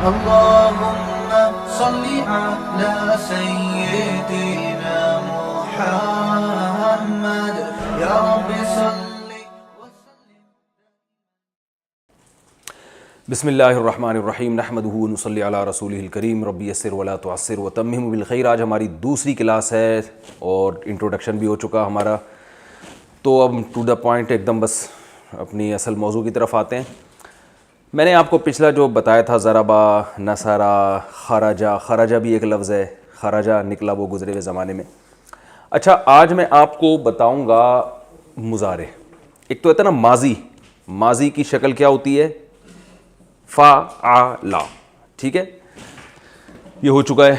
اللهم صل على سيدنا محمد يا رب صل وسلم. بسم اللہ الرحمن الرحیم نحمدہ ونصلی علی رسولہ الکریم رب یسر ولا تعسر وتمم بالخیر. آج ہماری دوسری کلاس ہے اور انٹروڈکشن بھی ہو چکا ہمارا, تو اب ٹو دا پوائنٹ ایک دم بس اپنی اصل موضوع کی طرف آتے ہیں. میں نے آپ کو پچھلا جو بتایا تھا ضربا, نصرا, خرجا, خرجا بھی ایک لفظ ہے, خرجا نکلا وہ گزرے ہوئے زمانے میں. اچھا آج میں آپ کو بتاؤں گا مضارع. ایک تو ہوتا ہے نا ماضی, ماضی کی شکل کیا ہوتی ہے فعل, ٹھیک ہے, یہ ہو چکا ہے.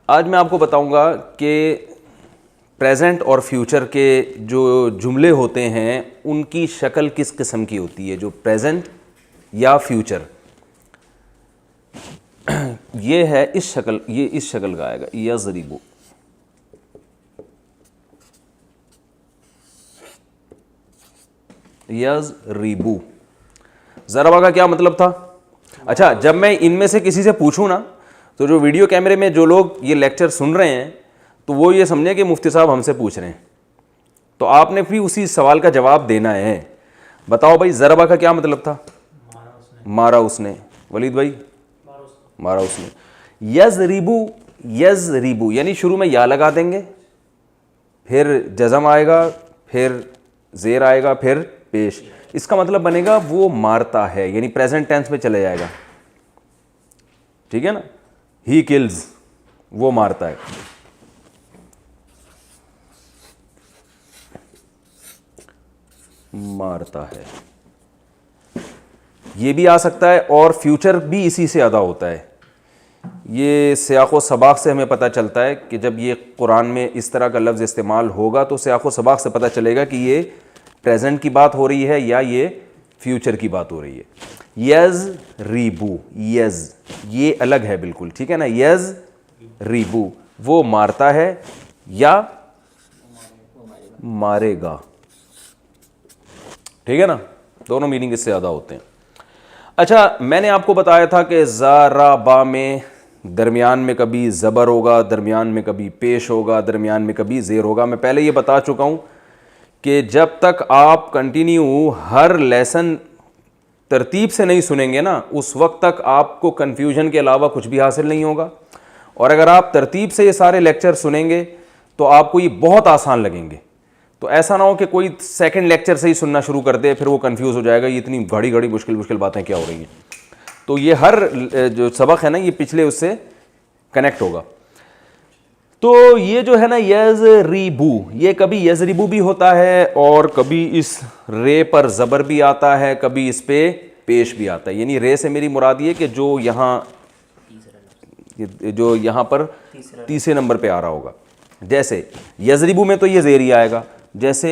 آج میں آپ کو بتاؤں گا کہ پریزنٹ اور فیوچر کے جو جملے ہوتے ہیں ان کی شکل کس قسم کی ہوتی ہے, جو پریزنٹ یا فیوچر. یہ ہے اس شکل, یہ اس شکل کا آئے گا یضربو. یضربو ضربہ کا کیا مطلب تھا؟ اچھا جب میں ان میں سے کسی سے پوچھوں نا, تو جو ویڈیو کیمرے میں جو لوگ یہ لیکچر سن رہے ہیں تو وہ یہ سمجھیں کہ مفتی صاحب ہم سے پوچھ رہے ہیں, تو آپ نے بھی اسی سوال کا جواب دینا ہے. بتاؤ بھائی ضربہ کا کیا مطلب تھا؟ مارا اس نے. ولید بھائی مارا اس نے. یضربو, یضربو یعنی شروع میں یا لگا دیں گے, پھر جزم آئے گا, پھر زیر آئے گا, پھر پیش. اس کا مطلب بنے گا وہ مارتا ہے, یعنی پریزنٹ ٹینس میں چلے جائے گا, ٹھیک ہے نا. ہی کلز, وہ مارتا ہے. مارتا ہے یہ بھی آ سکتا ہے, اور فیوچر بھی اسی سے ادا ہوتا ہے. یہ سیاق و سباق سے ہمیں پتہ چلتا ہے کہ جب یہ قرآن میں اس طرح کا لفظ استعمال ہوگا تو سیاق و سباق سے پتہ چلے گا کہ یہ پریزنٹ کی بات ہو رہی ہے یا یہ فیوچر کی بات ہو رہی ہے. یضربو, یز یہ الگ ہے بالکل, ٹھیک ہے نا. یضربو وہ مارتا ہے یا مارے گا, ٹھیک ہے نا. دونوں میننگ اس سے زیادہ ہوتے ہیں. اچھا میں نے آپ کو بتایا تھا کہ ضربا میں درمیان میں کبھی زبر ہوگا, درمیان میں کبھی پیش ہوگا, درمیان میں کبھی زیر ہوگا. میں پہلے یہ بتا چکا ہوں کہ جب تک آپ کنٹینیو ہر لیسن ترتیب سے نہیں سنیں گے نا, اس وقت تک آپ کو کنفیوژن کے علاوہ کچھ بھی حاصل نہیں ہوگا. اور اگر آپ ترتیب سے یہ سارے لیکچر سنیں گے تو آپ کو یہ بہت آسان لگیں گے. تو ایسا نہ ہو کہ کوئی سیکنڈ لیکچر سے ہی سننا شروع کر دے, پھر وہ کنفیوز ہو جائے گا یہ اتنی گھڑی گھڑی مشکل باتیں کیا ہو رہی ہیں. تو یہ ہر جو سبق ہے نا یہ پچھلے اس سے کنیکٹ ہوگا. تو یہ جو ہے نا یضربو, یہ کبھی یضربو بھی ہوتا ہے اور کبھی اس رے پر زبر بھی آتا ہے, کبھی اس پہ پیش بھی آتا ہے. یعنی رے سے میری مراد یہ کہ جو یہاں پر تیسرے نمبر پہ آ رہا ہوگا. جیسے یضربو میں تو یہ زیر ہی آئے گا, جیسے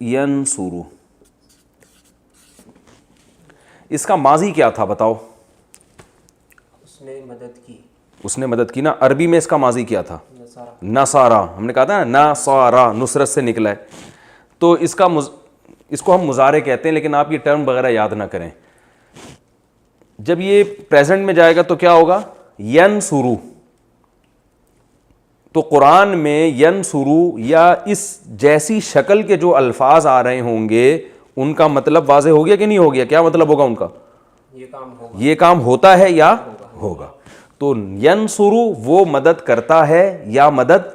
ینصرو, اس کا ماضی کیا تھا بتاؤ؟ اس نے مدد کی. اس نے مدد کی نا. عربی میں اس کا ماضی کیا تھا؟ نصارا. ہم نے کہا تھا نا نصارا, نصرت سے نکلا ہے. تو اس کو ہم مضارع کہتے ہیں, لیکن آپ یہ ٹرم وغیرہ یاد نہ کریں. جب یہ پریزنٹ میں جائے گا تو کیا ہوگا؟ ینصرو. تو قرآن میں ینصرو یا اس جیسی شکل کے جو الفاظ آ رہے ہوں گے ان کا مطلب واضح ہو گیا کہ نہیں ہو گیا؟ کیا مطلب ہوگا ان کا؟ یہ کام ہوتا ہے یا ہوگا. تو ینصرو وہ مدد کرتا ہے یا مدد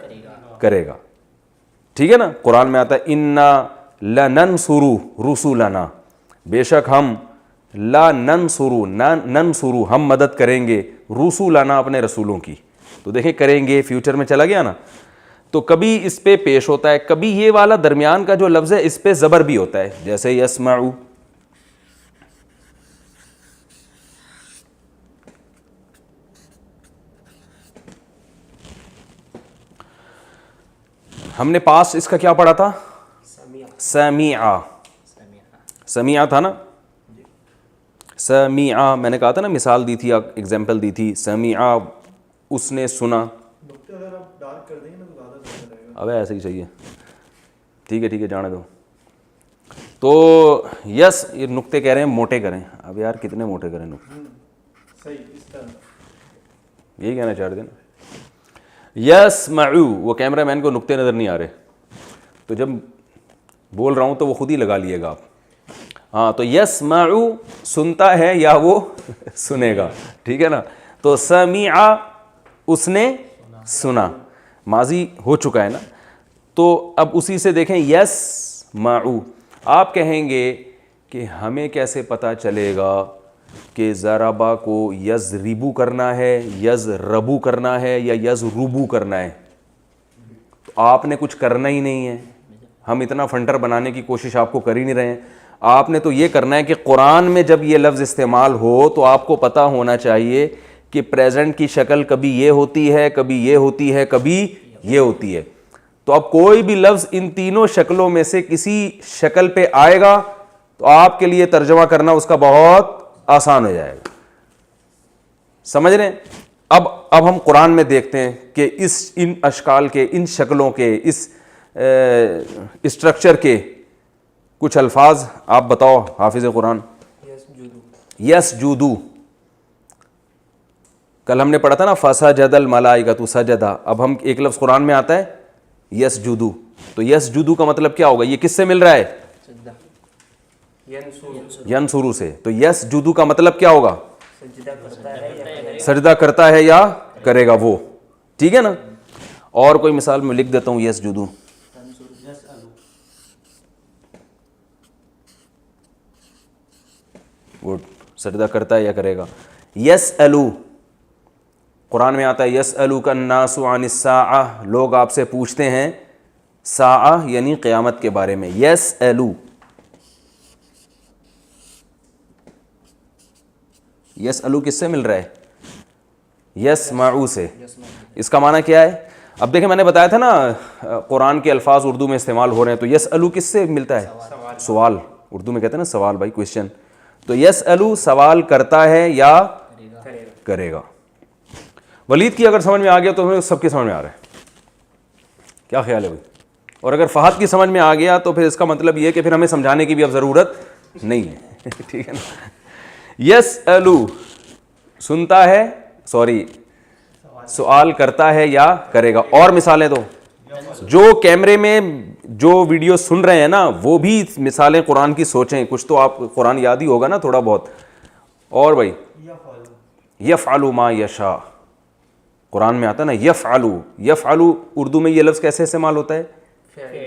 کرے گا, ٹھیک ہے نا. قرآن میں آتا ہے انا لننصر رسولنا, بے شک ہم ننصر ہم مدد کریں گے رسولنا اپنے رسولوں کی. تو دیکھیں کریں گے فیوچر میں چلا گیا نا. تو کبھی اس پہ پیش ہوتا ہے, کبھی یہ والا درمیان کا جو لفظ ہے اس پہ زبر بھی ہوتا ہے, جیسے یسمعو. ہم نے پاس اس کا کیا پڑھا تھا؟ سمیعا. سمیعا تھا نا. سمیعا میں نے کہا تھا نا, مثال دی تھی, ایگزامپل دی تھی. سمیعا اس نے سنا. اب ایسے ہی چاہیے, ٹھیک ہے جانے دو. تو یس یہ نقطے کہہ رہے ہیں موٹے کریں. اب یار کتنے موٹے کریں نقطے, یہی کہنا چاہ رہے تھے نا. یسمعو, وہ کیمرہ مین کو نقطے نظر نہیں آ رہے تو جب بول رہا ہوں تو وہ خود ہی لگا لیے گا آپ. ہاں تو یسمعو سنتا ہے یا وہ سنے گا, ٹھیک ہے نا. تو سمع اس نے سنا, ماضی ہو چکا ہے نا. تو اب اسی سے دیکھیں یسمعو, آپ کہیں گے کہ ہمیں کیسے پتہ چلے گا کہ ضربا کو یضربو کرنا ہے, یضربو کرنا ہے یا یضربو کرنا ہے. تو آپ نے کچھ کرنا ہی نہیں ہے, ہم اتنا فنٹر بنانے کی کوشش آپ کو کر ہی نہیں رہے ہیں. آپ نے تو یہ کرنا ہے کہ قرآن میں جب یہ لفظ استعمال ہو تو آپ کو پتہ ہونا چاہیے کہ پریزنٹ کی شکل کبھی یہ ہوتی ہے, کبھی یہ ہوتی ہے, کبھی یہ ہوتی ہے. تو اب کوئی بھی لفظ ان تینوں شکلوں میں سے کسی شکل پہ آئے گا تو آپ کے لیے ترجمہ کرنا اس کا بہت آسان ہو جائے گا. سمجھ رہے ہیں؟ اب ہم قرآن میں دیکھتے ہیں کہ ان اشکال کے, ان شکلوں کے, اس اسٹرکچر کے کچھ الفاظ آپ بتاؤ حافظ قرآن. یسجدو, کل ہم نے پڑھا تھا نا فسجد الملائکۃ سجدا. اب ہم ایک لفظ قرآن میں آتا ہے یسجدو, تو یسجدو کا مطلب کیا ہوگا؟ یہ کس سے مل رہا ہے؟ ینصرو سے. تو یسجدو کا مطلب کیا ہوگا؟ سجدہ کرتا ہے یا کرے گا وہ, ٹھیک ہے نا. اور کوئی مثال میں لکھ دیتا ہوں یسجدو. گڈ, سجدہ کرتا ہے یا کرے گا. یسألو, قرآن میں آتا ہے یسألوک الناس عن الساعہ, لوگ آپ سے پوچھتے ہیں ساعہ یعنی قیامت کے بارے میں. یسألو, یسألو کس سے مل رہا ہے؟ یسمعو سے. اس کا معنی کیا ہے؟ اب دیکھیں میں نے بتایا تھا نا قرآن کے الفاظ اردو میں استعمال ہو رہے ہیں, تو یسألو کس سے ملتا ہے؟ سوال, اردو میں کہتے ہیں نا سوال بھائی, کویشچن. تو یسألو سوال کرتا ہے یا کرے گا. ولید کی اگر سمجھ میں آ گیا تو سب کی سمجھ میں آ رہا ہے, کیا خیال ہے بھائی؟ اور اگر فہد کی سمجھ میں آ گیا تو پھر اس کا مطلب یہ کہ پھر ہمیں سمجھانے کی بھی اب ضرورت نہیں ہے, ٹھیک ہے نا. یسألو سنتا ہے, سوری سوال کرتا ہے یا کرے گا. اور مثالیں دو, جو کیمرے میں جو ویڈیو سن رہے ہیں نا وہ بھی مثالیں قرآن کی سوچیں, کچھ تو آپ قرآن یاد ہی ہوگا نا تھوڑا بہت. اور بھائی یفعل ما یشاء, قرآن میں آتا ہے نا یفعلو. یفعلو اردو میں یہ لفظ کیسے استعمال ہوتا ہے؟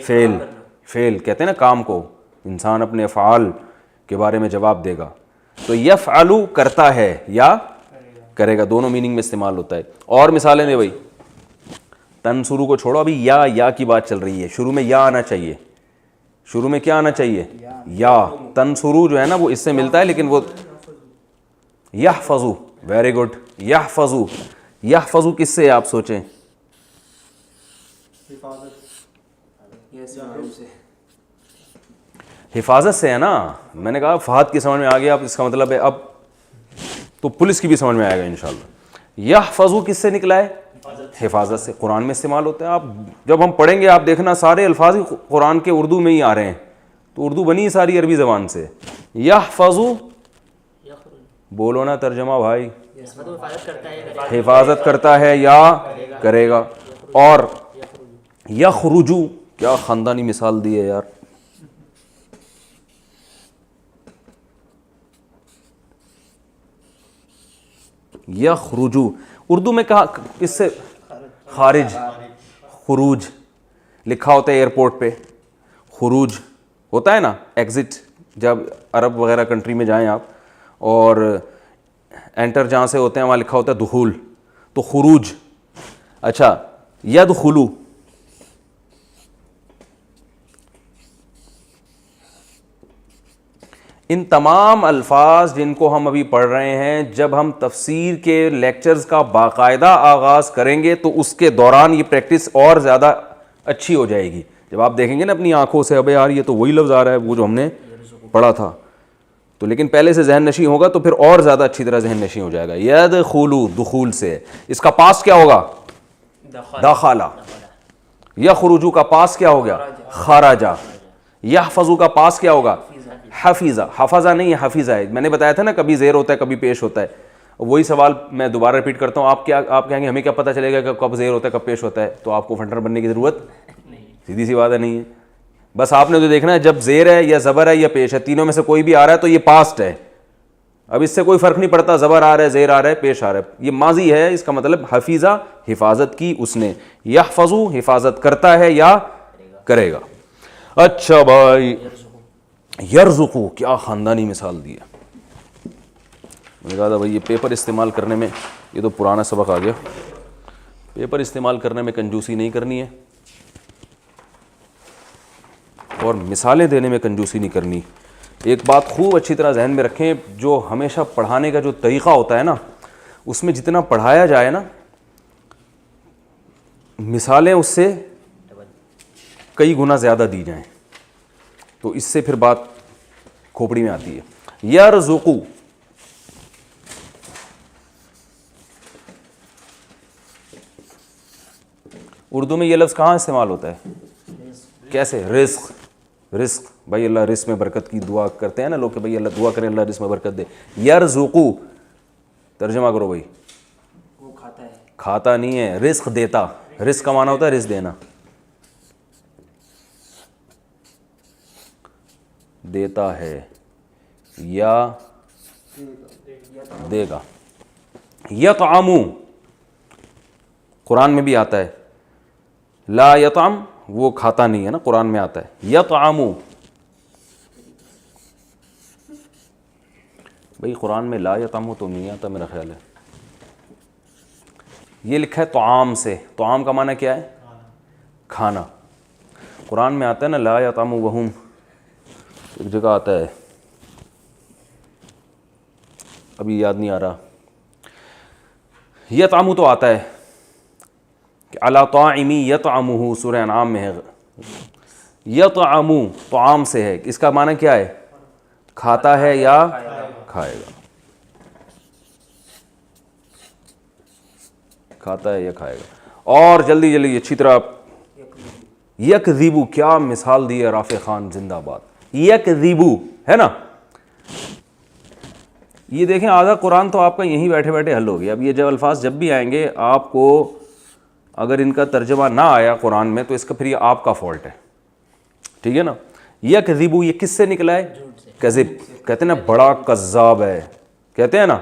فعل. فعل کہتے ہیں نا کام کو, انسان اپنے افعال کے بارے میں جواب دے گا. تو یفعلو کرتا ہے یا کرے گا, دونوں میننگ میں استعمال ہوتا ہے. اور مثالیں دے بھائی. تنصرو کو چھوڑو, ابھی یا کی بات چل رہی ہے. شروع میں یا آنا چاہیے, شروع میں کیا آنا چاہیے؟ یا. تنصرو جو ہے نا وہ اس سے ملتا ہے لیکن وہ یحفظو. Very good, یحفظو. یحفظو کس سے آپ سوچیں؟ حفاظت سے ہے نا. میں نے کہا فہد کی سمجھ میں آ گیا, اب اس کا مطلب ہے اب تو پولیس کی بھی سمجھ میں آئے گا انشاءاللہ. یحفظو کس سے نکلا ہے؟ حفاظت سے. قرآن میں استعمال ہوتا ہے. آپ جب ہم پڑھیں گے آپ دیکھنا سارے الفاظ ہی قرآن کے اردو میں ہی آ رہے ہیں, تو اردو بنی ساری عربی زبان سے. یحفظو بولو نا ترجمہ بھائی. حفاظت کرتا ہے یا کرے گا. اور یخرجو, کیا خاندانی مثال دی ہے یار. یخرجو اردو میں کہا اس سے خارج, خروج لکھا ہوتا ہے ایئرپورٹ پہ, خروج ہوتا ہے نا ایگزٹ. جب عرب وغیرہ کنٹری میں جائیں آپ اور انٹر جہاں سے ہوتے ہیں وہاں لکھا ہوتا ہے دخول, تو خروج. اچھا یدخلو, ان تمام الفاظ جن کو ہم ابھی پڑھ رہے ہیں جب ہم تفسیر کے لیکچرز کا باقاعدہ آغاز کریں گے تو اس کے دوران یہ پریکٹس اور زیادہ اچھی ہو جائے گی. جب آپ دیکھیں گے نا اپنی آنکھوں سے ابے یار یہ تو وہی لفظ آ رہا ہے وہ جو ہم نے پڑھا تھا, تو لیکن پہلے سے ذہن نشیں ہوگا تو پھر اور زیادہ اچھی طرح ذہن نشیں ہو جائے گا. یدخلو دخول سے, اس کا پاس کیا ہوگا؟ دخلہ. یخرجو کا پاس کیا ہو گیا؟ خرجا. یحفظو کا پاس کیا ہوگا؟ حفیظہ، حفظہ نہیں ہے حفیظہ ہے. میں نے بتایا تھا نا کبھی زیر ہوتا ہے کبھی پیش ہوتا ہے. وہی سوال میں دوبارہ ریپیٹ کرتا ہوں. آپ کہیں گے ہمیں کیا پتہ چلے گا کہ کب زیر ہوتا ہے کب پیش ہوتا ہے؟ تو آپ کو فنٹر بننے کی ضرورت سیدھی سی بات ہے نہیں ہے. بس آپ نے تو دیکھنا ہے جب زیر ہے یا زبر ہے یا پیش ہے، تینوں میں سے کوئی بھی آ رہا ہے تو یہ پاسٹ ہے. اب اس سے کوئی فرق نہیں پڑتا زبر آ رہا ہے زیر آ رہا ہے پیش آ رہا ہے، یہ ماضی ہے. اس کا مطلب حفیظہ حفاظت کی اس نے، یحفظو حفاظت کرتا ہے یا کرے گا. اچھا بھائی، یرزقو کیا خاندانی مثال دی ہے. میں نے کہا تھا بھائی یہ پیپر استعمال کرنے میں، یہ تو پرانا سبق آ گیا، پیپر استعمال کرنے میں کنجوسی نہیں کرنی ہے اور مثالیں دینے میں کنجوسی نہیں کرنی. ایک بات خوب اچھی طرح ذہن میں رکھیں، جو ہمیشہ پڑھانے کا جو طریقہ ہوتا ہے نا، اس میں جتنا پڑھایا جائے نا، مثالیں اس سے کئی گنا زیادہ دی جائیں تو اس سے پھر بات کھوپڑی میں آتی ہے. یرزقو، اردو میں یہ لفظ کہاں استعمال ہوتا ہے؟ کیسے؟ رزق. رزق بھائی اللہ رزق میں برکت کی دعا کرتے ہیں نا لوگ کہ بھائی اللہ دعا کریں اللہ رزق میں برکت دے. یرزقو ترجمہ کرو بھائی. وہ کھاتا ہے. کھاتا نہیں ہے، رزق دیتا. رزق کا معنی ہوتا ہے رزق دینا، دیتا ہے یا دے گا. یطعمو قرآن میں بھی آتا ہے، لا یطعم وہ کھاتا نہیں ہے نا، قرآن میں آتا ہے یطعمو. بھائی قرآن میں لا یطعمو تو نہیں آتا میرا خیال ہے، یہ لکھا ہے طعام سے. طعام کا معنی کیا ہے؟ کھانا. قرآن میں آتا ہے نا لا یطعمو وہم، ایک جگہ آتا ہے ابھی یاد نہیں آ رہا. یطعمو تو آتا ہے کہ علی طاعمی یطعمہ، سورہ انعام میں ہے. یطعمو طعام سے ہے، اس کا معنی کیا ہے؟ کھاتا ہے یا کھائے گا. کھاتا ہے یا کھائے گا. اور جلدی جلدی اچھی طرح یکذبو، کیا مثال دی ہے رافع خان زندہ باد. یکذبو ہے نا، یہ دیکھیں آدھا قرآن تو آپ کا یہیں بیٹھے بیٹھے حل ہو گیا. اب یہ جب الفاظ جب بھی آئیں گے آپ کو اگر ان کا ترجمہ نہ آیا قرآن میں تو اس کا پھر یہ آپ کا فالٹ ہے، ٹھیک ہے نا. یکذبو یہ کس سے نکلا ہے؟ کذب. کہتے ہیں نا بڑا کذاب ہے، کہتے ہیں نا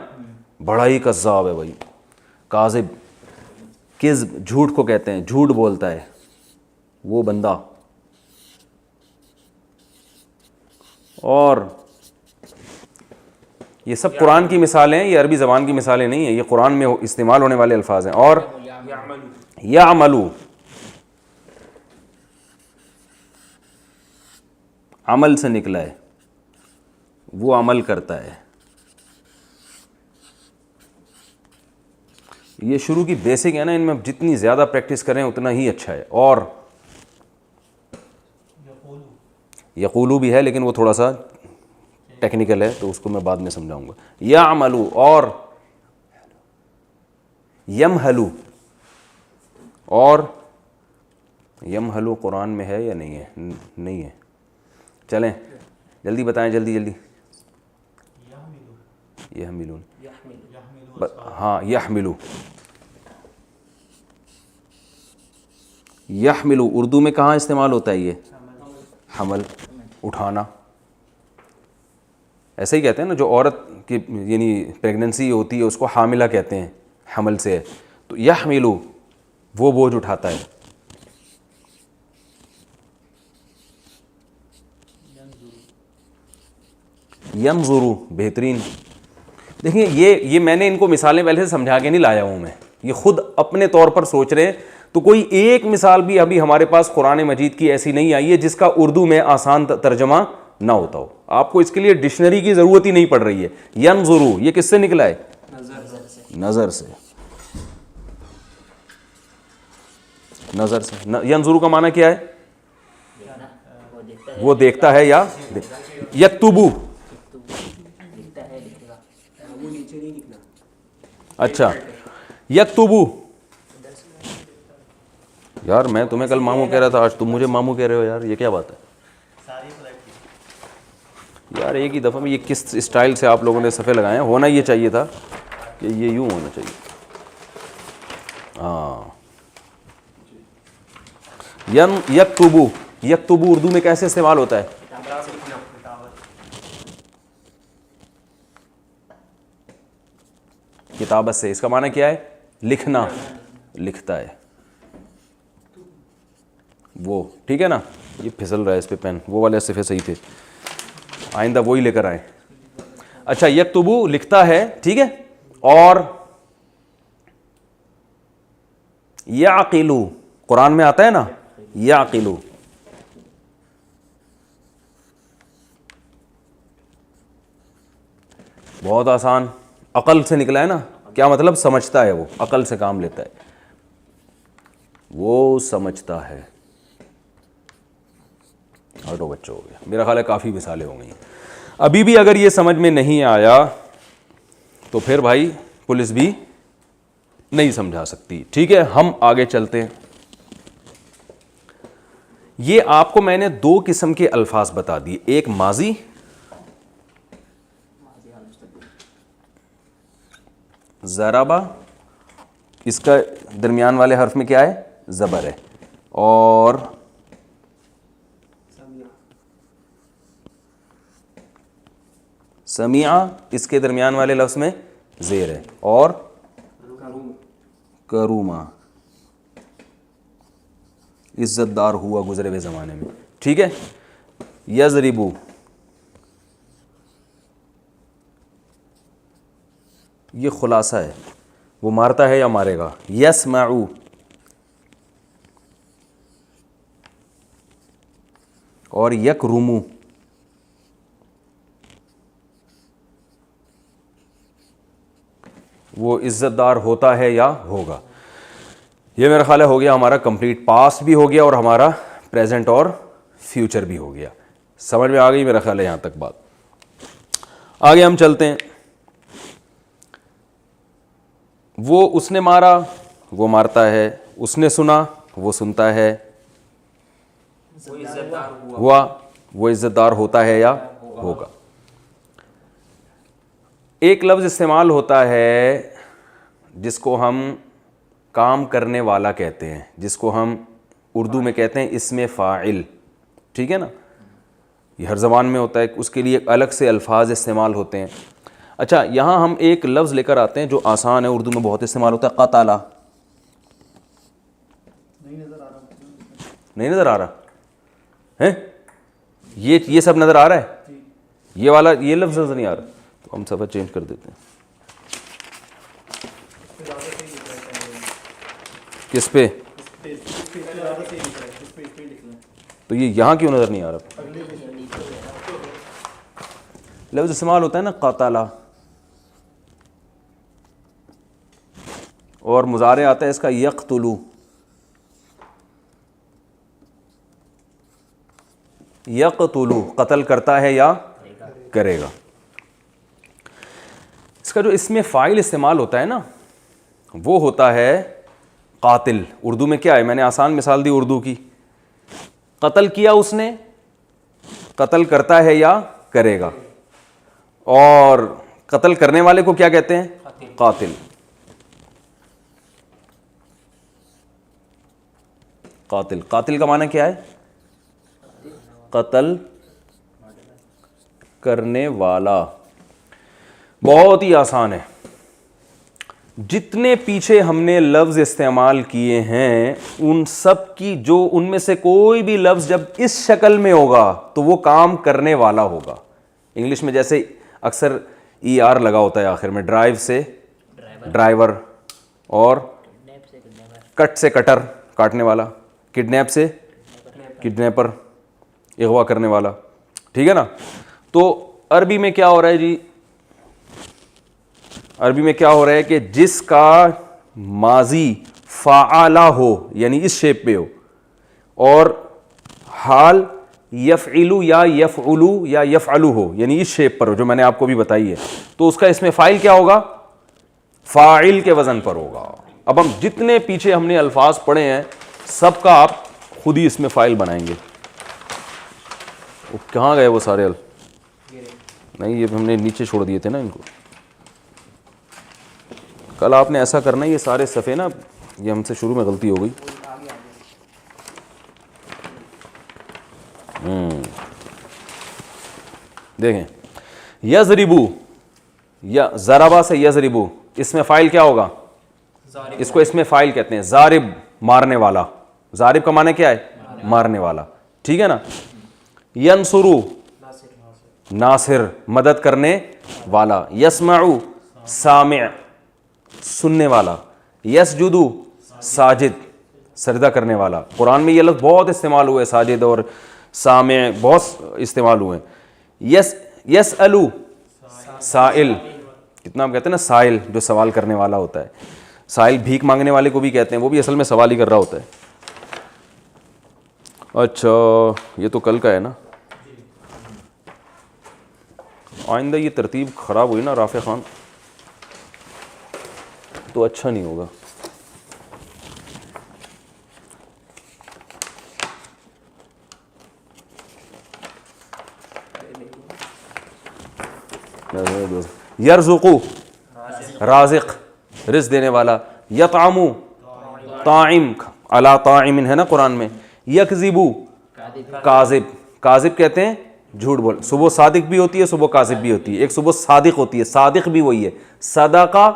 بڑا ہی کذاب ہے بھائی. کاذب، کذب جھوٹ کو کہتے ہیں، جھوٹ بولتا ہے وہ بندہ. اور یہ سب قرآن کی مثالیں ہیں، یہ عربی زبان کی مثالیں نہیں ہیں، یہ قرآن میں استعمال ہونے والے الفاظ ہیں. اور یعملو، عمل سے نکلا ہے، وہ عمل کرتا ہے. یہ شروع کی بیسک ہے نا، ان میں جتنی زیادہ پریکٹس کریں اتنا ہی اچھا ہے. اور یقولو بھی ہے لیکن وہ تھوڑا سا ٹیکنیکل ہے تو اس کو میں بعد میں سمجھاؤں گا. یعملو اور یمہلو. اور یمہلو قرآن میں ہے یا نہیں ہے؟ نہیں ہے. چلیں جلدی بتائیں، جلدی جلدی. یحملون، ہاں یحملو. یحملو اردو میں کہاں استعمال ہوتا ہے؟ یہ حمل، اٹھانا. ایسے ہی کہتے ہیں نا جو عورت کی یعنی پریگننسی ہوتی ہے اس کو حاملہ کہتے ہیں، حمل سے ہے. تو یحملو وہ بوجھ اٹھاتا ہے. ینظرو بہترین. دیکھیں یہ میں نے ان کو مثالیں پہلے سے سمجھا کے نہیں لایا ہوں میں، یہ خود اپنے طور پر سوچ رہے ہیں. تو کوئی ایک مثال بھی ابھی ہمارے پاس قرآن مجید کی ایسی نہیں آئی ہے جس کا اردو میں آسان ترجمہ نہ ہوتا ہو. آپ کو اس کے لیے ڈکشنری کی ضرورت ہی نہیں پڑ رہی ہے. ینظرو یہ کس سے نکلا ہے؟ نظر سے. نظر سے. ینظرو کا معنی کیا ہے؟ وہ دیکھتا ہے یا یکتبو. اچھا یکتبو. یار میں تمہیں کل ماموں کہہ رہا تھا، آج تم مجھے ماموں کہہ رہے ہو یار، یہ کیا بات ہے؟ یار ایک ہی دفعہ میں یہ کس اسٹائل سے آپ لوگوں نے صفحے لگائے ہیں. ہونا یہ چاہیے تھا کہ یہ یوں ہونا چاہیے. ہاں. یکتبو, یکتبو اردو میں کیسے استعمال ہوتا ہے؟ کتابت سے. اس کا معنی کیا ہے؟ لکھنا, لکھتا ہے وہ. ٹھیک ہے نا, یہ پھسل رہا ہے اس پہ پین, وہ والے صفحے صحیح تھے, آئندہ وہی لے کر آئیں. اچھا, یکتبو لکھتا ہے, ٹھیک ہے. اور یعقلو قرآن میں آتا ہے نا, یعقلو, بہت آسان, عقل سے نکلا ہے نا. کیا مطلب؟ سمجھتا ہے, وہ عقل سے کام لیتا ہے, وہ سمجھتا ہے. ہٹو بچوں, ہو گیا میرا خیال ہے, کافی مثالیں ہو گئی ہیں. ابھی بھی اگر یہ سمجھ میں نہیں آیا تو پھر بھائی پولیس بھی نہیں سمجھا سکتی. ٹھیک ہے, ہم آگے چلتے ہیں. یہ آپ کو میں نے دو قسم کے الفاظ بتا دیے, ایک ماضی, ضربا, اس کا درمیان والے حرف میں کیا ہے؟ زبر ہے. اور سمیع, اس کے درمیان والے لفظ میں زیر ہے. اور کروما, عزت دار ہوا گزرے ہوئے زمانے میں. ٹھیک ہے. یضربو, یہ خلاصہ ہے, وہ مارتا ہے یا مارے گا. یسمعو, اور یکرمو, وہ عزت دار ہوتا ہے یا ہوگا. یہ میرا خیال ہے ہو گیا ہمارا کمپلیٹ. پاسٹ بھی ہو گیا اور ہمارا پریزنٹ اور فیوچر بھی ہو گیا. سمجھ میں آ گئی میرا خیال ہے یہاں تک بات. آگے ہم چلتے ہیں. وہ اس نے مارا, وہ مارتا ہے. اس نے سنا, وہ سنتا ہے. وہ عزت دار ہوا, وہ عزت دار ہوتا ہے یا ہوگا. ایک لفظ استعمال ہوتا ہے جس کو ہم کام کرنے والا کہتے ہیں, جس کو ہم اردو میں کہتے ہیں اسم فاعل. ٹھیک ہے نا, یہ ہر زبان میں ہوتا ہے, اس کے لیے الگ سے الفاظ استعمال ہوتے ہیں. اچھا, یہاں ہم ایک لفظ لے کر آتے ہیں جو آسان ہے, اردو میں بہت استعمال ہوتا ہے, قتل. نہیں نظر آ رہا ہے؟ یہ سب نظر آ رہا ہے, یہ والا یہ لفظ نظر نہیں آ رہا, تو ہم صفحہ چینج کر دیتے ہیں. کس پہ؟ تو یہ یہاں کیوں نظر نہیں آ رہا؟ لفظ استعمال ہوتا ہے نا قتل, اور مضارع آتا ہے اس کا یقتلو. یقتلو, قتل کرتا ہے یا کرے گا. اس کا جو اسم فاعل استعمال ہوتا ہے نا, وہ ہوتا ہے قاتل. اردو میں کیا ہے؟ میں نے آسان مثال دی اردو کی. قتل کیا اس نے, قتل کرتا ہے یا کرے گا. اور قتل کرنے والے کو کیا کہتے ہیں؟ قاتل. قاتل, قاتل کا معنی کیا ہے؟ قتل کرنے والا. بہت ہی آسان ہے. جتنے پیچھے ہم نے لفظ استعمال کیے ہیں ان سب کی, جو ان میں سے کوئی بھی لفظ جب اس شکل میں ہوگا تو وہ کام کرنے والا ہوگا. انگلش میں جیسے اکثر ای آر لگا ہوتا ہے آخر میں, ڈرائیو سے ڈرائیور, اور کٹ سے کٹر, کاٹنے والا, کڈنیپ سے کڈنیپر, اغوا کرنے والا. ٹھیک ہے نا. تو عربی میں کیا ہو رہا ہے جی؟ عربی میں کیا ہو رہا ہے کہ جس کا ماضی فعلہ ہو, یعنی اس شیپ پہ ہو, اور حال یفعلو یا یفعلو یا یفعلو ہو, یعنی اس شیپ پر ہو جو میں نے آپ کو بھی بتائی ہے, تو اس کا اسم فاعل کیا ہوگا؟ فاعل کے وزن پر ہوگا. اب ہم جتنے پیچھے ہم نے الفاظ پڑھے ہیں سب کا آپ خود ہی اسم فاعل بنائیں گے. وہ کہاں گئے وہ سارے نہیں یہ ہم نے نیچے چھوڑ دیے تھے نا ان کو. کل آپ نے ایسا کرنا ہے، یہ سارے صفحے نا یہ ہم سے شروع میں غلطی ہو گئی. دیکھیں یضربو، یا ضربا سے یضربو، اس میں فاعل کیا ہوگا؟ اس کو اس میں فاعل کہتے ہیں. ضارب مارنے والا، ضارب کا معنی کیا ہے؟ مارنے والا، ٹھیک ہے نا. ینصرو ناصر مدد کرنے والا. یسمعو سامع سننے والا. یسجدو ساجد سجدہ کرنے والا. قرآن میں یہ لفظ بہت استعمال ہوئے، ساجد اور سامع بہت استعمال ہوئے. یسألو سائل، کتنا ہم کہتے ہیں نا سائل، جو سوال کرنے والا ہوتا ہے. سائل بھیک مانگنے والے کو بھی کہتے ہیں، وہ بھی اصل میں سوال ہی کر رہا ہوتا ہے. اچھا یہ تو کل کا ہے نا. آئندہ یہ ترتیب خراب ہوئی نا رافع خان تو اچھا نہیں ہوگا. یرزقو رازق رزق دینے والا. یطعمو طاعم علی طاعم ہے نا قرآن میں. یکذبو کاذب، کاذب کہتے ہیں جھوٹ بول. صبح صادق بھی ہوتی ہے، صبح کاذب بھی ہوتی ہے. ایک صبح صادق ہوتی ہے، صادق بھی وہی ہے. صدقہ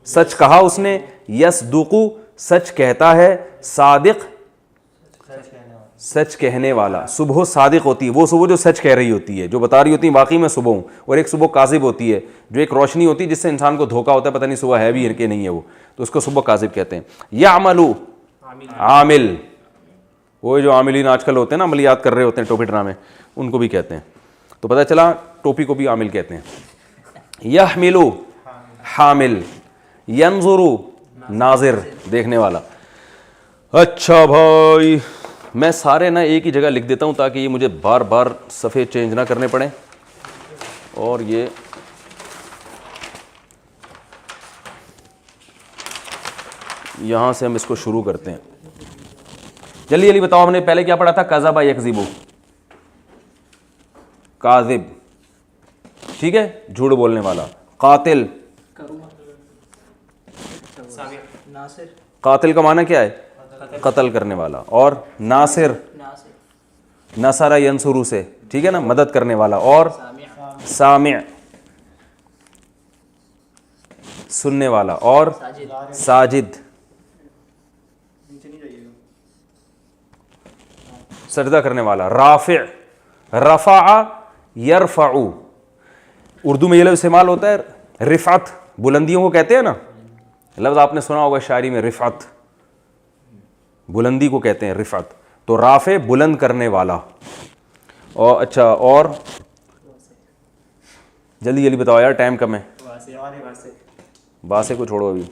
سچ کہا اس نے. یصدقو سچ کہتا ہے. صادق سچ کہنے والا. صبح صادق ہوتی ہے وہ صبح جو سچ کہہ رہی ہوتی ہے، جو بتا رہی ہوتی ہے واقعی میں صبح ہوں. اور ایک صبح کاذب ہوتی ہے جو ایک روشنی ہوتی ہے جس سے انسان کو دھوکا ہوتا ہے، پتہ نہیں صبح ہے بھی کہ نہیں ہے وہ، تو اس کو صبح کاذب کہتے ہیں. یعملو عامل، وہ جو عاملین آج کل ہوتے ہیں نا عملیات کر رہے ہوتے ہیں ٹوپی ڈرامے، ان کو بھی کہتے ہیں. تو پتہ چلا ٹوپی کو بھی عامل کہتے ہیں. یحملو حامل. ینظرو ناظر دیکھنے والا. اچھا بھائی میں سارے نا ایک ہی جگہ لکھ دیتا ہوں تاکہ یہ مجھے بار بار صفحے چینج نہ کرنے پڑیں. اور یہ یہاں سے ہم اس کو شروع کرتے ہیں. جلدی جلدی بتاؤ، ہم نے پہلے کیا پڑھا تھا؟ کذب یکذب، کاذب ٹھیک ہے جھوٹ بولنے والا. قاتل، قاتل کا معنی کیا ہے؟ قتل کرنے والا. اور ناصر، نصر ینصرو سے ٹھیک ہے نا مدد کرنے والا. اور سامع سننے والا. اور ساجد سجدہ کرنے والا. رافع رفع یرفع، اردو میں یہ لفظ استعمال ہوتا ہے رفعت، بلندیوں کو کہتے ہیں نا. لفظ آپ نے سنا ہوگا شاعری میں، رفعت بلندی کو کہتے ہیں رفعت. تو رافع بلند کرنے والا. اور اچھا اور جلدی جلدی بتاؤ یار ٹائم کم ہے. باسے کو چھوڑو، ابھی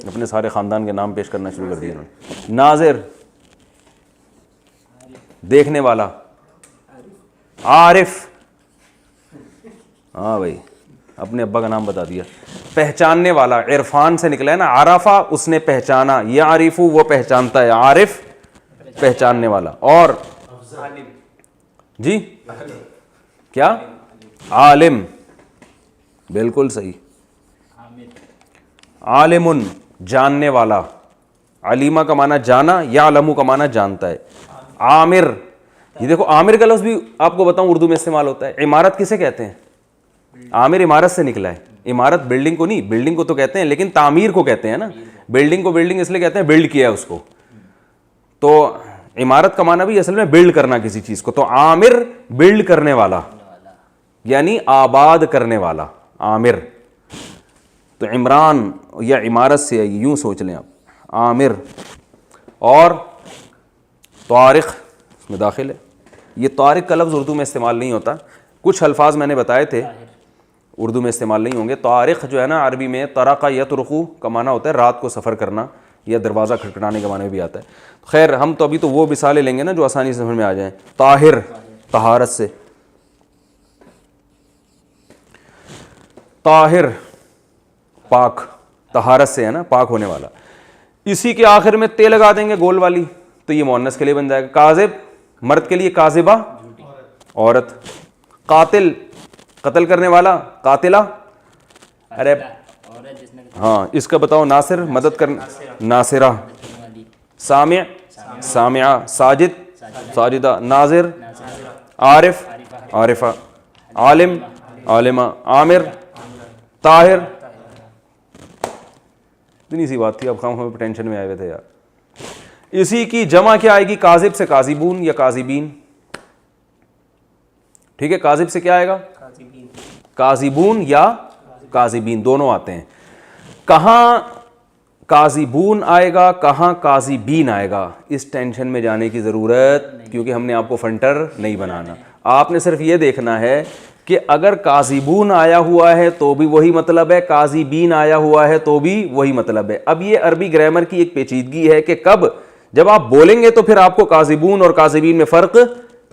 اپنے سارے خاندان کے نام پیش کرنا شروع کر دیے انہوں نے. ناظر دیکھنے والا. عارف، ہاں بھائی اپنے ابا کا نام بتا دیا. پہچاننے والا، عرفان سے نکلا ہے نا. عرفہ اس نے پہچانا. یعرف وہ پہچانتا ہے. عارف پہچاننے والا. اور جی کیا؟ عالم، بالکل صحیح. عالم جاننے والا. علیمہ کا معنی جانا، یعلم کا معنی جانتا ہے. عامر، یہ دیکھو عامر کا لفظ بھی آپ کو بتاؤں اردو میں استعمال ہوتا ہے. عمارت کسے کہتے ہیں؟ عامر عمارت سے نکلا ہے. عمارت بلڈنگ کو نہیں، بلڈنگ کو تو کہتے ہیں لیکن تعمیر کو کہتے ہیں نا. بلڈنگ کو بلڈنگ اس لیے کہتے ہیں بلڈ کیا ہے اس کو. تو عمارت کا معنی بھی اصل میں بلڈ کرنا کسی چیز کو. تو عامر بلڈ کرنے والا یعنی آباد کرنے والا. عامر تو عمران یا عمارت سے یوں سوچ لیں آپ. عامر. اور طارق اس میں داخل ہے. یہ طارق کا لفظ اردو میں استعمال نہیں ہوتا. کچھ الفاظ میں نے بتائے تھے اردو میں استعمال نہیں ہوں گے. طارق جو ہے نا عربی میں طرق یطرق کا معنی ہوتا ہے رات کو سفر کرنا یا دروازہ کھٹکھٹانے کا معنی بھی آتا ہے. خیر ہم تو ابھی تو وہ مثالیں لیں گے نا جو آسانی سے سمجھ میں آ جائیں. طاہر طہارت سے. طاہر پاک، طہارت سے ہے نا پاک ہونے والا. اسی کے آخر میں تے لگا دیں گے گول والی تو یہ مؤنث کے لیے بن جائے گا. کاذب مرد کے لیے، کاذبہ عورت. قاتل قتل کرنے والا, قاتلہ, ارے عورت جس نے ہاں اس کا بتاؤ, ناصر مدد کرنا, ناصرہ, سامع سامعہ, ساجد ساجدہ, ناظر عارف عارفہ, عالم عالمہ, عامر طاہر. اتنی سی بات تھی, اب ہم ٹینشن میں آئے ہوئے تھے یار. اسی کی جمع کیا آئے گی؟ کاذب سے کاذبون یا کاذبین. ٹھیک ہے, کاذب سے کیا آئے گا؟ کاذبون یا کاذبین, دونوں آتے ہیں. کہاں کاذبون آئے گا, کہاں کاذبین آئے گا, اس ٹینشن میں جانے کی ضرورت, کیونکہ ہم نے آپ کو فنٹر نہیں بنانا. آپ نے صرف یہ دیکھنا ہے کہ اگر کاذبون آیا ہوا ہے تو بھی وہی مطلب ہے, کاذبین آیا ہوا ہے تو بھی وہی مطلب ہے. اب یہ عربی گرامر کی ایک پیچیدگی ہے کہ کب جب آپ بولیں گے تو پھر آپ کو کاذبون اور کاذبین میں فرق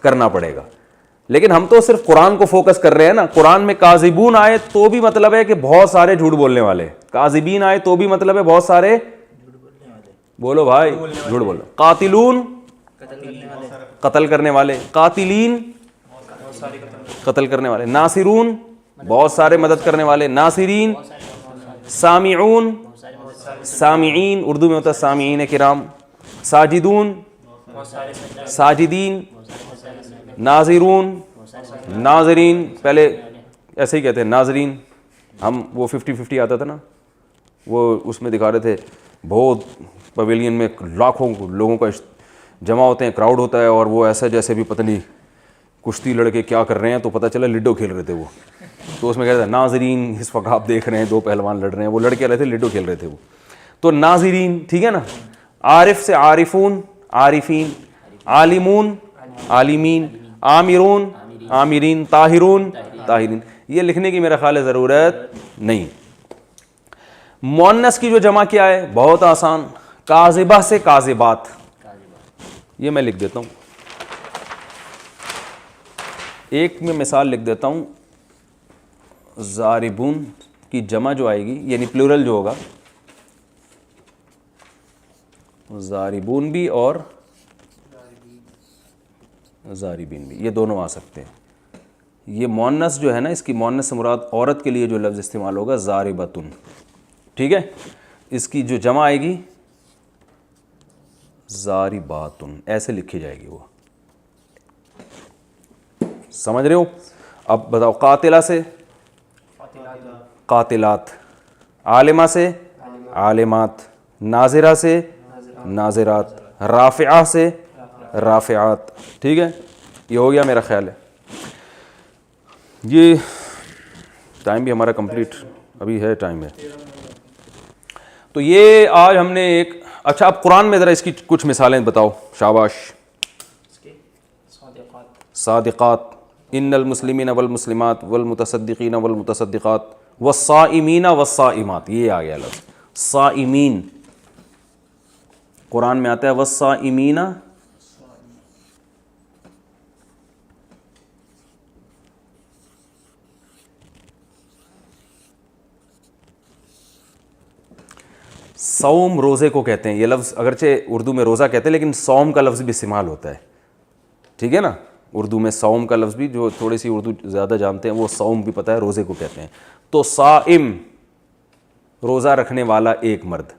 کرنا پڑے گا. لیکن ہم تو صرف قرآن کو فوکس کر رہے ہیں نا. قرآن میں کاذبون آئے تو بھی مطلب ہے کہ بہت سارے جھوٹ بولنے والے, کاذبین آئے تو بھی مطلب ہے بہت سارے, بولو بھائی جھوٹ بولو. قاتلون قتل کرنے والے, قاتلین قتل کرنے والے, ناصرون بہت سارے مدد کرنے والے, ناصرین, سامعون سامعین, اردو میں ہوتا ہے سامعین کرام, ساجدون ساجدین, ناظرون ناظرین, پہلے ایسے ہی کہتے ہیں ناظرین. ہم وہ 50-50 آتا تھا نا, وہ اس میں دکھا رہے تھے بہت پویلین میں لاکھوں لوگوں کا جمع ہوتے ہیں, کراؤڈ ہوتا ہے, اور وہ ایسا جیسے بھی پتہ نہیں کشتی لڑکے کیا کر رہے ہیں, تو پتہ چلا لڈو کھیل رہے تھے وہ. تو اس میں کہتے ہیں ناظرین, اس وقت آپ دیکھ رہے ہیں دو پہلوان لڑ رہے ہیں, وہ لڑکے رہے تھے لڈو کھیل رہے تھے وہ. تو ناظرین, ٹھیک ہے نا. عارف سے عارفون عارفین, عالمون عالمین, عامرون عامرین, طاہرون طاہرین. یہ لکھنے کی میرا خیال ہے ضرورت نہیں. مؤنث کی جو جمع کیا ہے بہت آسان, کاذبہ سے کاذبات. یہ میں لکھ دیتا ہوں, ایک میں مثال لکھ دیتا ہوں. ضاربون کی جمع جو آئے گی, یعنی پلورل جو ہوگا, ضاربون بھی اور ضاربین بھی, یہ دونوں آ سکتے ہیں. یہ مؤنث جو ہے نا, اس کی مؤنث سے مراد عورت کے لیے جو لفظ استعمال ہوگا ضاربتن, ٹھیک ہے. اس کی جو جمع آئے گی ضارباتن, ایسے لکھی جائے گی. وہ سمجھ رہے ہو؟ اب بتاؤ, قاتلہ سے قاتلات, عالمہ سے عالمات, ناظرہ سے ناظرات, رافعہ سے رافعات. ٹھیک ہے, یہ ہو گیا میرا خیال ہے. یہ ٹائم بھی ہمارا کمپلیٹ ابھی ہے, ٹائم ہے. تو یہ آج ہم نے ایک, اچھا اب قرآن میں ذرا اس کی کچھ مثالیں بتاؤ. شاباش. صادقات, ان المسلمین والمسلمات والمتصدقین والمتصدقات والصائمین والصائمات, یہ آ گیا لفظ صائمین. قرآن میں آتا ہے والصائمین, صوم روزے کو کہتے ہیں. یہ لفظ اگرچہ اردو میں روزہ کہتے ہیں لیکن صوم کا لفظ بھی استعمال ہوتا ہے, ٹھیک ہے نا. اردو میں صوم کا لفظ بھی, جو تھوڑی سی اردو زیادہ جانتے ہیں وہ صوم بھی پتہ ہے, روزے کو کہتے ہیں. تو صائم روزہ رکھنے والا ایک مرد,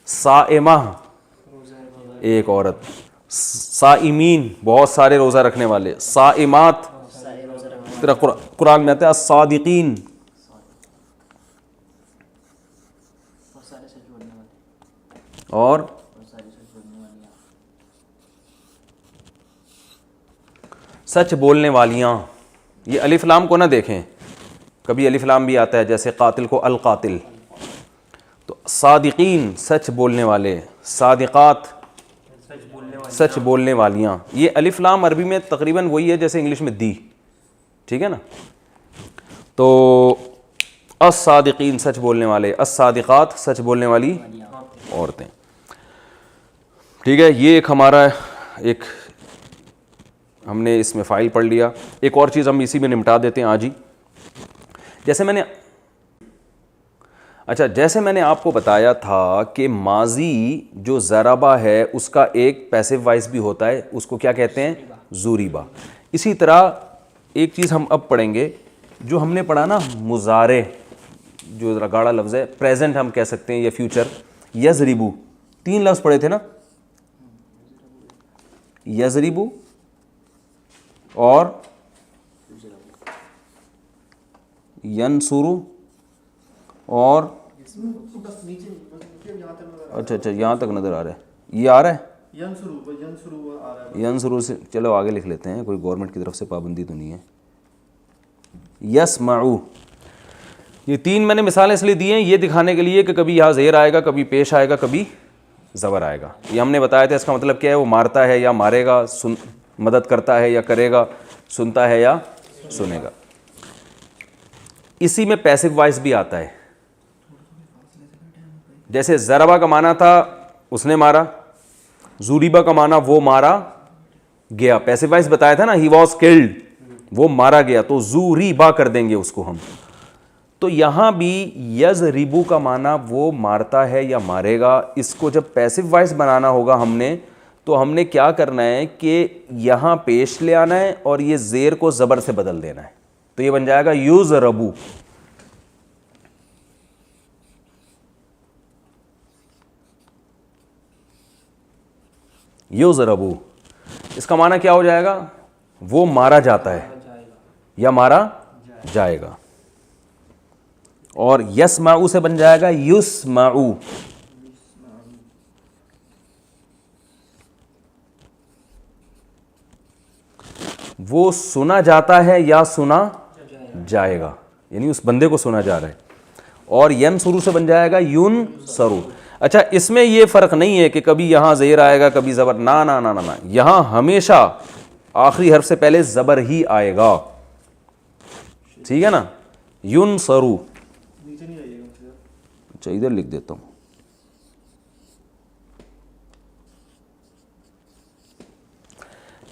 صائمہ ایک عورت, صائمین بہت سارے روزہ رکھنے والے, صائمات قرآن میں آتا ہے الصادقین, اور سچ بولنے والیاں. یہ الف لام کو نہ دیکھیں, کبھی الف لام بھی آتا ہے, جیسے قاتل کو القاتل. تو صادقین سچ بولنے والے, صادقات سچ بولنے والیاں. یہ الف لام عربی میں تقریباً وہی ہے جیسے انگلش میں دی, ٹھیک ہے نا. تو الصادقین سچ بولنے والے, الصادقات سچ بولنے والی عورتیں. ٹھیک ہے, یہ ایک ہمارا ایک ہم نے اس میں فائل پڑھ لیا. ایک اور چیز ہم اسی میں نمٹا دیتے ہیں آج ہی. جیسے میں نے آپ کو بتایا تھا کہ ماضی جو ضربہ ہے اس کا ایک پیسو وائس بھی ہوتا ہے, اس کو کیا کہتے ہیں؟ ضریبہ. اسی طرح ایک چیز ہم اب پڑھیں گے جو ہم نے پڑھا نا مضارع، جو ذرا گاڑا لفظ ہے، پریزنٹ ہم کہہ سکتے ہیں یا فیوچر، یضربو، 3 لفظ پڑھے تھے نا، یضربو اور ینصرو اور اچھا یہاں تک نظر آ رہا ہے، یہ آ رہا ہے ینصرو سے، چلو آگے لکھ لیتے ہیں، کوئی گورنمنٹ کی طرف سے پابندی تو نہیں ہے. یسمعو، یہ 3 میں نے مثالیں اس لیے دی ہیں یہ دکھانے کے لیے کہ کبھی یہاں زیر آئے گا، کبھی پیش آئے گا، کبھی زبر آئے گا. یہ ہم نے بتایا تھا اس کا مطلب کیا ہے، وہ مارتا ہے یا مارے گا، مدد کرتا ہے یا کرے گا، سنتا ہے یا سنے گا. اسی میں پیسو وائس بھی آتا ہے، جیسے ضربہ کا معنی تھا اس نے مارا، زوریبا کا معنی وہ مارا گیا، پیسو وائس بتایا تھا نا، ہی واز کلڈ، وہ مارا گیا، تو زوریبا کر دیں گے اس کو ہم. تو یہاں بھی یضربو کا معنی وہ مارتا ہے یا مارے گا. اس کو جب پیسو وائس بنانا ہوگا ہم نے، تو ہم نے کیا کرنا ہے کہ یہاں پیش لے آنا ہے اور یہ زیر کو زبر سے بدل دینا ہے، تو یہ بن جائے گا یضربو. یضربو اس کا معنی کیا ہو جائے گا، وہ مارا جاتا ہے یا مارا جائے گا. اور یسمعو سے بن جائے گا یسمعو. وہ سنا جاتا ہے یا سنا جائے گا، یعنی اس بندے کو سنا جا رہا ہے. اور ینصرو سے بن جائے گا ینصرو. اچھا اس میں یہ فرق نہیں ہے کہ کبھی یہاں زیر آئے گا کبھی زبر، نا نا نا نا، یہاں ہمیشہ آخری حرف سے پہلے زبر ہی آئے گا، ٹھیک ہے نا. ینصرو، اچھا ادھر لکھ دیتا ہوں،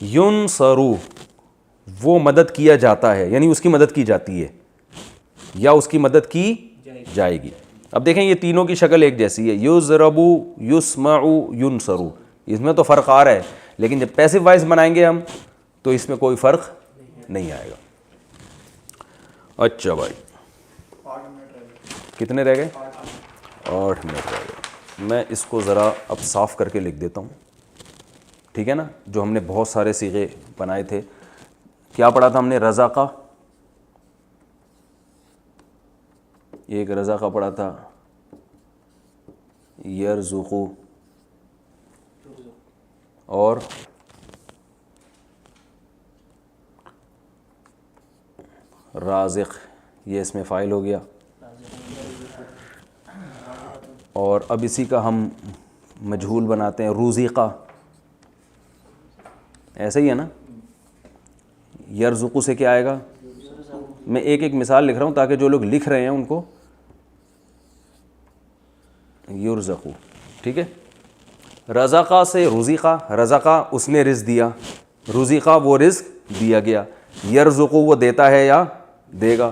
ینصرو وہ مدد کیا جاتا ہے، یعنی اس کی مدد کی جاتی ہے یا اس کی مدد کی جائے گی. اب دیکھیں یہ تینوں کی شکل ایک جیسی ہے، یضربو، یسمعو، ینصرو. اس میں تو فرق آ رہا ہے، لیکن جب پیسو وائس بنائیں گے ہم تو اس میں کوئی فرق نہیں آئے گا. اچھا بھائی کتنے رہ گئے؟ 8 منٹ رہ گئے. میں اس کو ذرا اب صاف کر کے لکھ دیتا ہوں، ٹھیک ہے نا. جو ہم نے بہت سارے صیغے بنائے تھے، کیا پڑھا تھا ہم نے؟ رزقہ، ایک رزقہ پڑھا تھا، یرزقو، اور رازق، یہ اس میں فاعل ہو گیا. اور اب اسی کا ہم مجہول بناتے ہیں، روزقہ، ایسا ہی ہے نا. یرزقو سے کیا آئے گا؟ میں ایک ایک مثال لکھ رہا ہوں تاکہ جو لوگ لکھ رہے ہیں ان کو یرزقو، ٹھیک ہے. رزقہ سے رزقہ، رزقہ اس نے رزق دیا، رزقہ وہ رزق دیا گیا. یرزقو وہ دیتا ہے یا دے گا،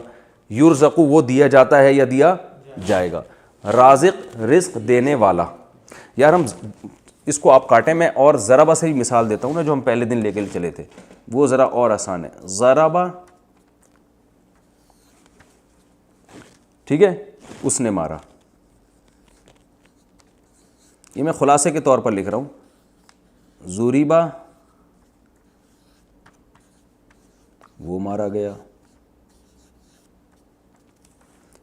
یرزقو وہ دیا جاتا ہے یا دیا جائے گا. رازق رزق دینے والا. یار ہم اس کو آپ کاٹیں، میں اور ضربہ سے ہی مثال دیتا ہوں نا، جو ہم پہلے دن لے کے چلے تھے، وہ ذرا اور آسان ہے. ضربہ، ٹھیک ہے، اس نے مارا. یہ میں خلاصے کے طور پر لکھ رہا ہوں. زوریبا وہ مارا گیا.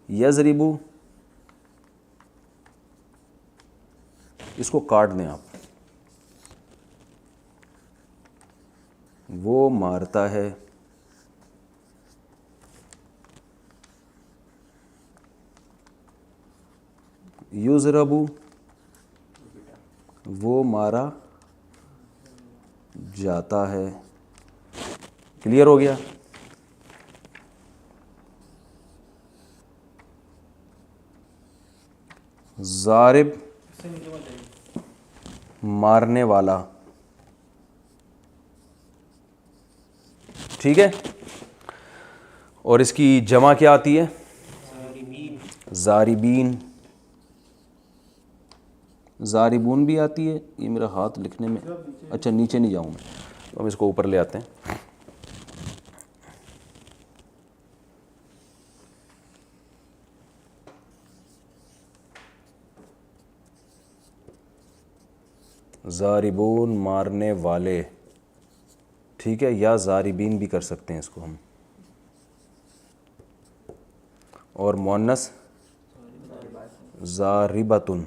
یضربو، اس کو کاٹ دیں آپ، وہ مارتا ہے. یضربو وہ مارا جاتا ہے. کلیئر ہو گیا؟ ضارب مارنے والا، ٹھیک ہے. اور اس کی جمع کیا آتی ہے؟ ضاربین. ضاربون بھی آتی ہے. یہ میرا ہاتھ لکھنے میں، اچھا نیچے نہیں جاؤں میں، ہم اس کو اوپر لے آتے ہیں. ضاربون مارنے والے، ٹھیک ہے، یا ضاربین بھی کر سکتے ہیں اس کو ہم، اور مؤنث ضاربتن،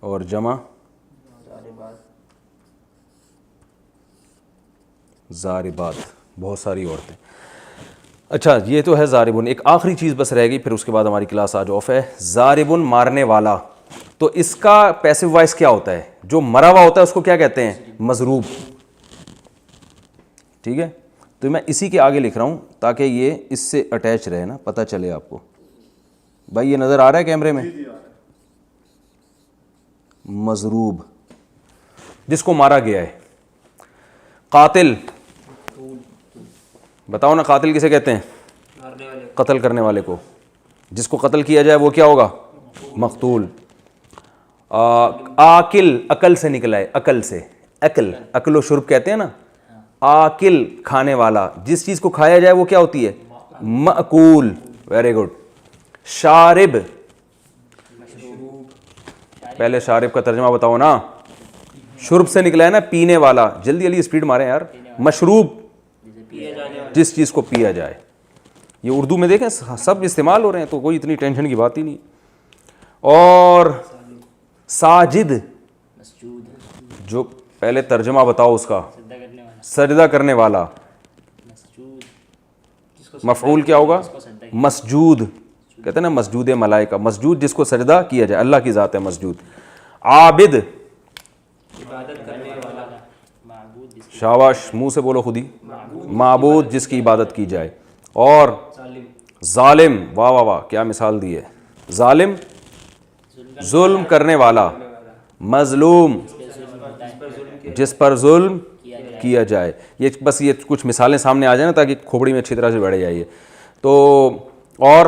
اور جمع ضاربات، بہت ساری عورتیں. اچھا یہ تو ہے ضاربن. ایک آخری چیز بس رہ گئی، پھر اس کے بعد ہماری کلاس آج آف ہے. ضاربن مارنے والا، تو اس کا پیسو وائس کیا ہوتا ہے؟ جو مرا ہوا ہوتا ہے اس کو کیا کہتے ہیں؟ مضروب. ٹھیک ہے، تو میں اسی کے آگے لکھ رہا ہوں تاکہ یہ اس سے اٹیچ رہے نا، پتہ چلے آپ کو. بھائی یہ نظر آ رہا ہے کیمرے میں؟ مضروب جس کو مارا گیا ہے. قاتل، بتاؤ نا قاتل کسے کہتے ہیں؟ مارنے والے قتل کرنے والے کو. جس کو قتل کیا جائے وہ کیا ہوگا؟ مقتول. آکل، عقل سے نکلا ہے، عقل سے، عقل، عقل و شرب کہتے ہیں نا. آکل کھانے والا، جس چیز کو کھایا جائے وہ کیا ہوتی ہے؟ مأکول. Very good. شارب، پہلے شارب کا ترجمہ بتاؤ نا. شرب سے نکلا ہے نا، پینے والا. جلدی جلدی اسپیڈ ماریں یار. مشروب، جس چیز کو پیا جائے. یہ اردو میں دیکھیں سب استعمال ہو رہے ہیں تو کوئی اتنی ٹینشن کی بات ہی نہیں. اور ساجد، مسجود، جو پہلے ترجمہ بتاؤ اس کا. سجدہ کرنے والا، سجدہ کرنے والا. مسجود، جس کو مفعول کیا ہوگا؟ سجدہ مسجود. کہتے ہیں نا مسجود ملائکہ، مسجود جس کو سجدہ کیا جائے، اللہ کی ذات ہے مسجود. عابد، عبادت کرنے والا، معبود جس شاباش، منہ سے بولو خود ہی. معبود جس کی عبادت کی جائے. اور ظالم، ظالم، واہ واہ واہ کیا مثال دی ہے. ظالم ظلم کرنے والا. مظلوم جس پر ظلم کیا جائے. یہ بس یہ کچھ مثالیں سامنے آ جائیں نا تاکہ کھوپڑی میں اچھی طرح سے بیٹھ جائے. تو اور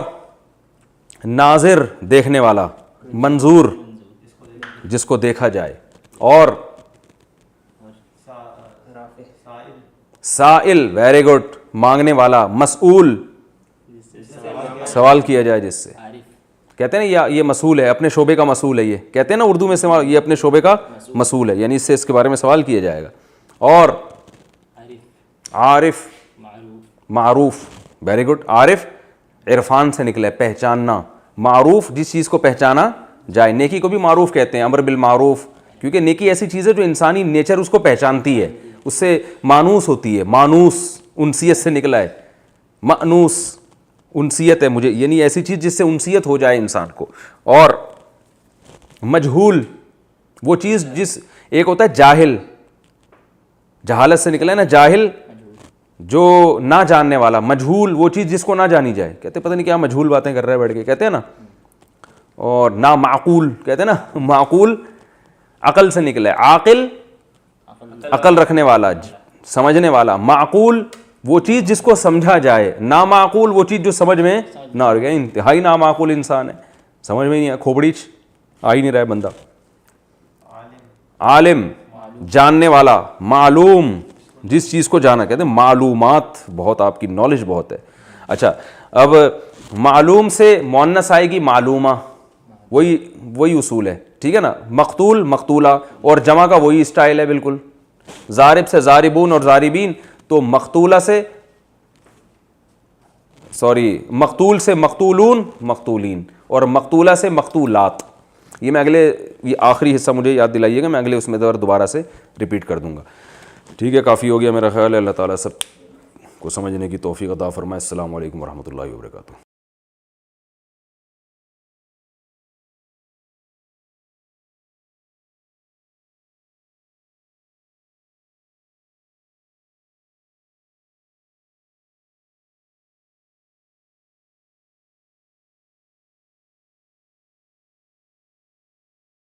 ناظر دیکھنے والا. منظور جس کو دیکھا جائے. اور سائل، ویری گڈ، مانگنے والا. مسئول سوال کیا جائے جس سے. کہتے ہیں نا یہ مسئول ہے، اپنے شعبے کا مسئول ہے. یہ کہتے ہیں نا اردو میں استعمال، یہ اپنے شعبے کا مسئول ہے، یعنی اس سے اس کے بارے میں سوال کیا جائے گا. اور عارف، معروف، ویری گڈ. عارف عرفان سے نکلا ہے، پہچاننا. معروف جس چیز کو پہچانا جائے. نیکی کو بھی معروف کہتے ہیں، امر بالمعروف، کیونکہ نیکی ایسی چیز ہے جو انسانی نیچر اس کو پہچانتی ہے، اس سے مانوس ہوتی ہے. مانوس انسیت سے نکلا ہے. مانوس انسیت ہے مجھے، یعنی ایسی چیز جس سے انسیت ہو جائے انسان کو. اور مجہول وہ چیز جس، ایک ہوتا ہے جاہل، جہالت سے نکلا ہے نا جاہل، جو نہ جاننے والا. مجہول وہ چیز جس کو نہ جانی جائے. کہتے پتہ نہیں کیا مجہول باتیں کر رہے ہیں بیٹھ کے، کہتے ہیں نا. اور نا معقول، کہتے ہیں نا معقول عقل سے نکلا ہے. عاقل عقل رکھنے والا، سمجھنے والا. معقول وہ چیز جس کو سمجھا جائے. نامعقول وہ چیز جو سمجھ میں نہ آ گیا. انتہائی نامعقول انسان ہے، سمجھ میں نہیں آیا، کھوپڑی آ ہی نہیں رہا ہے بندہ. عالم جاننے والا. معلوم جس چیز کو جانا. کہتے ہیں معلومات، بہت آپ کی نالج بہت ہے. اچھا اب معلوم سے مؤنث آئے گی معلومہ، وہی اصول ہے، ٹھیک ہے نا. مقتول مقتولہ، اور جمع کا وہی اسٹائل ہے بالکل. ضارب سے ضاربون اور ضاربین، تو مقتولہ سے مقتول سے مقتولون مقتولین، اور مقتولہ سے مقتولات. یہ میں یہ آخری حصہ مجھے یاد دلائیے گا، میں اگلے اس میں دوبارہ سے ریپیٹ کر دوں گا. ٹھیک ہے، کافی ہو گیا میرا خیال ہے. اللہ تعالیٰ سب کو سمجھنے کی توفیق عطا فرمائے. السلام علیکم ورحمۃ اللہ وبرکاتہ.